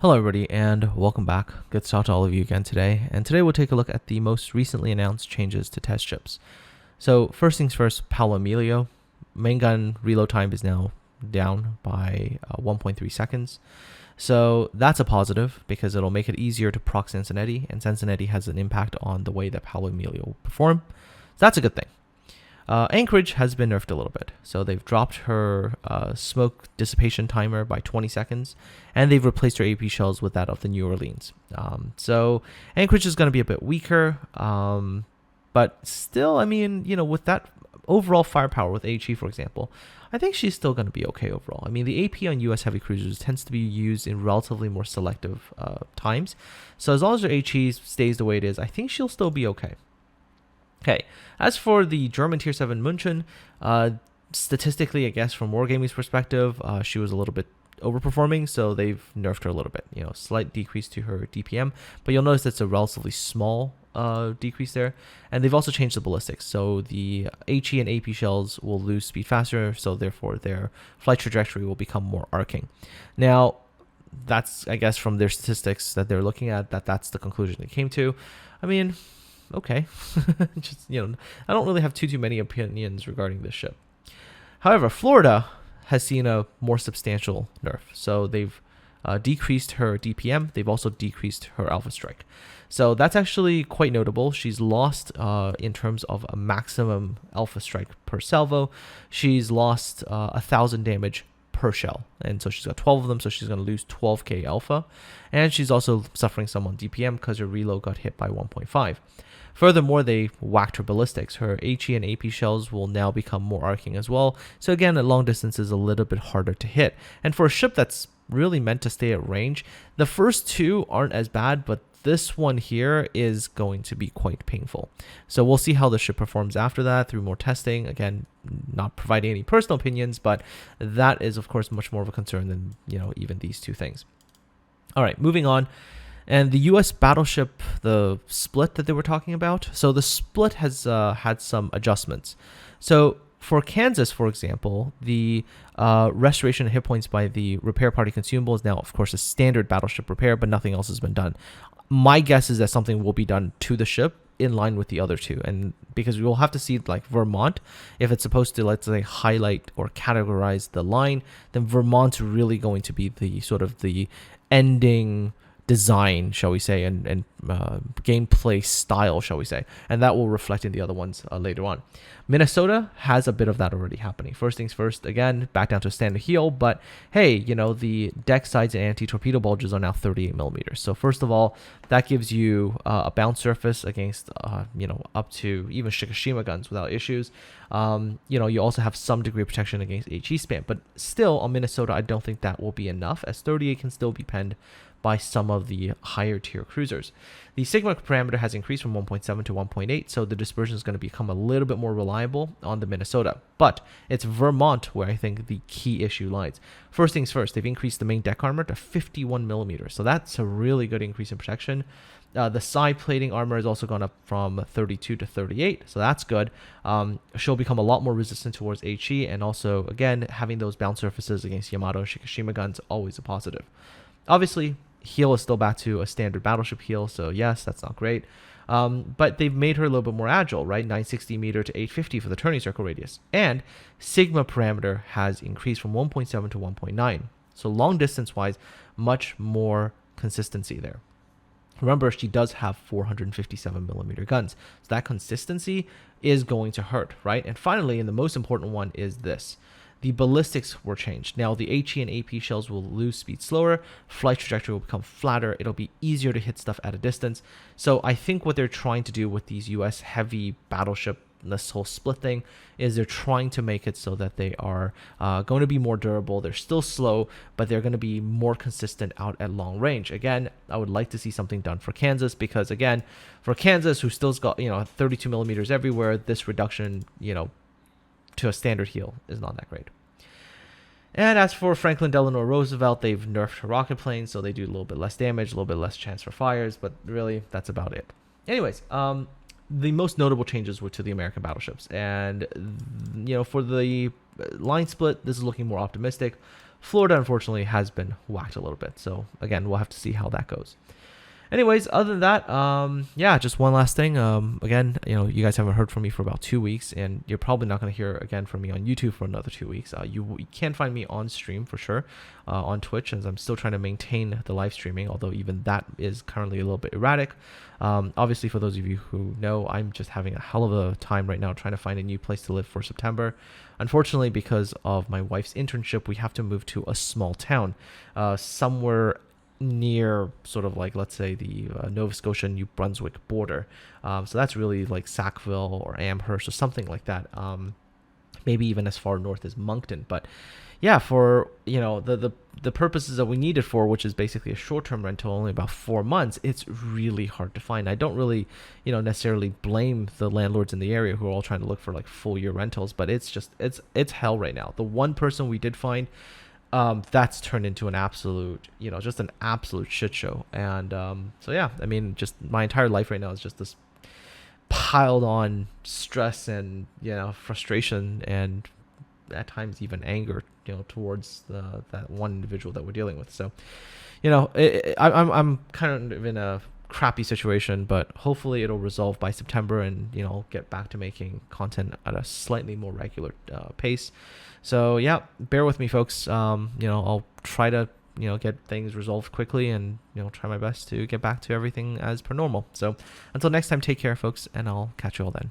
Hello everybody and welcome back. Good to talk to all of you again today. And today we'll take a look at the most recently announced changes to test ships. So first things first, Paolo Emilio. Main gun reload time is now down by 1.3 seconds. So that's a positive because it'll make it easier to proc Cincinnati, and Cincinnati has an impact on the way that Paolo Emilio will perform. So that's a good thing. Anchorage has been nerfed a little bit. So they've dropped her smoke dissipation timer by 20 seconds, and they've replaced her AP shells with that of the New Orleans. So Anchorage is going to be a bit weaker, but still, I mean, with that overall firepower with HE, for example, I think she's still going to be okay overall. I mean, the AP on US heavy cruisers tends to be used in relatively more selective times. So as long as her HE stays the way it is, I think she'll still be okay. Okay, as for the German Tier 7 Munchen, statistically, I guess from Wargaming's perspective, she was a little bit overperforming, so they've nerfed her a little bit. Slight decrease to her DPM, but you'll notice it's a relatively small decrease there. And they've also changed the ballistics, so the HE and AP shells will lose speed faster, so therefore their flight trajectory will become more arcing. Now, that's, I guess, from their statistics that they're looking at, that's the conclusion they came to. I mean, okay. Just, I don't really have too many opinions regarding this ship. However, Florida has seen a more substantial nerf. So they've decreased her DPM. They've also decreased her alpha strike. So that's actually quite notable. She's lost in terms of a maximum alpha strike per salvo. She's lost 1,000 damage per shell, and so she's got 12 of them, so she's going to lose 12k alpha, and she's also suffering some on DPM because her reload got hit by 1.5. Furthermore, they whacked her ballistics. Her HE and AP shells will now become more arcing as well, so again, at long distance is a little bit harder to hit. And for a ship that's really meant to stay at range, the first two aren't as bad, but this one here is going to be quite painful. So we'll see how the ship performs after that through more testing. Again, not providing any personal opinions, but that is of course much more of a concern than even these two things. All right, moving on. And the US battleship, the split that they were talking about. So the split has had some adjustments. So for Kansas, for example, the restoration of hit points by the repair party consumable is now, of course, a standard battleship repair, but nothing else has been done. My guess is that something will be done to the ship in line with the other two, and because we will have to see, like Vermont, if it's supposed to, let's say, highlight or categorize the line, then Vermont's really going to be the sort of the ending design, shall we say, and gameplay style, shall we say, and that will reflect in the other ones later on. Minnesota has a bit of that already happening. First things first, again, back down to a standard heel, but hey, the deck sides and anti-torpedo bulges are now 38 millimeters. So first of all, that gives you a bounce surface against, up to even Shikishima guns without issues. You also have some degree of protection against HE spam, but still on Minnesota, I don't think that will be enough, as 38 can still be penned by some of the higher tier cruisers. The Sigma parameter has increased from 1.7 to 1.8, so the dispersion is going to become a little bit more reliable on the Minnesota. But it's Vermont where I think the key issue lies. First things first, they've increased the main deck armor to 51 millimeters, so that's a really good increase in protection. The side plating armor has also gone up from 32 to 38, so that's good. She'll become a lot more resistant towards HE, and also, again, having those bounce surfaces against Yamato and Shikishima guns, always a positive. Obviously, heel is still back to a standard battleship heel, so yes, that's not great. But they've made her a little bit more agile, right? 960 meter to 850 for the turning circle radius. And Sigma parameter has increased from 1.7 to 1.9. So long distance wise, much more consistency there. Remember, she does have 457 millimeter guns. So that consistency is going to hurt, right? And finally, and the most important one is this. The ballistics were changed. Now, the HE and AP shells will lose speed slower. Flight trajectory will become flatter. It'll be easier to hit stuff at a distance. So I think what they're trying to do with these US heavy battleship, this whole split thing, is they're trying to make it so that they are going to be more durable. They're still slow, but they're going to be more consistent out at long range. Again, I would like to see something done for Kansas, because again, for Kansas, who still's got 32 millimeters everywhere, this reduction, to a standard heel is not that great. And as for Franklin Delano Roosevelt, they've nerfed her rocket planes, so they do a little bit less damage, a little bit less chance for fires, but really that's about it. Anyways, the most notable changes were to the American battleships, and for the line split, this is looking more optimistic. Florida, unfortunately, has been whacked a little bit. So again, we'll have to see how that goes. Anyways, other than that, yeah, just one last thing. Again, you guys haven't heard from me for about 2 weeks, and you're probably not going to hear again from me on YouTube for another 2 weeks. You can find me on stream for sure, on Twitch, as I'm still trying to maintain the live streaming, although even that is currently a little bit erratic. Obviously, for those of you who know, I'm just having a hell of a time right now trying to find a new place to live for September. Unfortunately, because of my wife's internship, we have to move to a small town, somewhere near sort of like, let's say, the Nova Scotia New Brunswick border. So that's really like Sackville or Amherst or something like that. Maybe even as far north as Moncton. But yeah, for the purposes that we need it for, which is basically a short-term rental, only about 4 months, it's really hard to find. I don't really necessarily blame the landlords in the area who are all trying to look for like full year rentals, but it's just it's hell right now. The one person we did find, that's turned into an absolute, just an absolute shit show. And so yeah, I mean, just my entire life right now is just this piled on stress and frustration and at times even anger, towards that one individual that we're dealing with. So, I'm kind of in a crappy situation, but hopefully it'll resolve by September, and I'll get back to making content at a slightly more regular pace. So yeah, bear with me, folks. I'll try to get things resolved quickly, and try my best to get back to everything as per normal. So until next time, take care, folks, and I'll catch you all then.